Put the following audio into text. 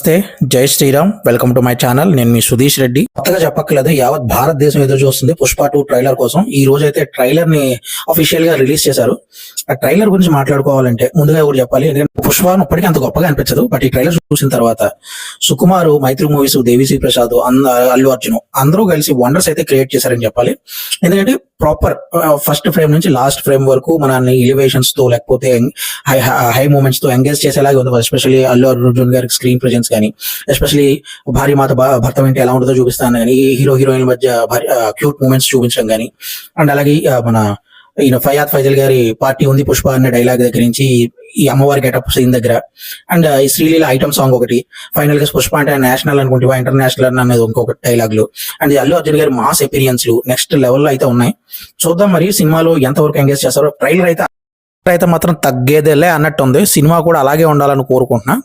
నమస్తే, Jai Shriram. Welcome to my channel. నేను మీ సుధీష్ రెడ్డి. కొత్తగా చెప్పక్కర్లేదు, యావత్ భారతదేశం ఎదురు చూస్తుంది పుష్ప 2 ట్రైలర్ కోసం. ఈ రోజు అయితే ట్రైలర్ ని అఫీషియల్ గా రిలీజ్ చేశారు. ఆ ట్రైలర్ గురించి మాట్లాడుకోవాలంటే ముందుగా ఎవరు చెప్పాలి, ఎందుకంటే పుష్ప ఇప్పటికీ అంత గొప్పగా అనిపించదు. బట్ ఈ ట్రైలర్ చూసిన తర్వాత సుకుమారు, మైత్రి మూవీస్, దేవిశ్రీ ప్రసాద్, అల్లు అర్జున్ అందరూ కలిసి వండర్స్ అయితే క్రియేట్ చేశారని చెప్పాలి. ఎందుకంటే ప్రాపర్ ఫస్ట్ ఫ్రేమ్ నుంచి లాస్ట్ ఫ్రేమ్ వరకు మన ఎలివేషన్స్ తో లేకపోతే హై మూమెంట్స్ తో ఎంగేజ్ చేసేలాగా ఉంది. ఎస్పెషల్లీ అల్లు అర్జున్ గారికి స్క్రీన్ ప్రెజెన్స్ కానీ, ఎస్పెషల్లీ భార్య మాత భర్త వెంట ఎలా ఉంటుందో చూపిస్తాను కానీ, హీరో హీరోయిన్ మధ్య క్యూట్ మూమెంట్స్ చూపించడం కానీ, అండ్ అలాగే మన ఫయాద్ ఫైజల్ గారి పార్టీ ఉంది పుష్ప అనే డైలాగ్ దగ్గర నుంచి ఈ అమ్మవారి గెటప్ సీన్ దగ్గర, అండ్ ఈ శ్రీలీల ఐటమ్ సాంగ్ ఒకటి, ఫైనల్ గా పుష్ప అంటే నేషనల్ అనుకుంటే ఇంటర్నేషనల్ అనేది ఇంకొక డైలాగులు, అండ్ అల్లు అర్జున్ గారి మాస్ ఎపీరియన్స్ నెక్స్ట్ లెవెల్ లో అయితే ఉన్నాయి. చూద్దాం మరి సినిమాలో ఎంతవరకు ఎంగేజ్ చేస్తారో. ట్రైలర్ అయితే మాత్రం తగ్గేదేలే అన్నట్టు ఉంది. సినిమా కూడా అలాగే ఉండాలని కోరుకుంటున్నా.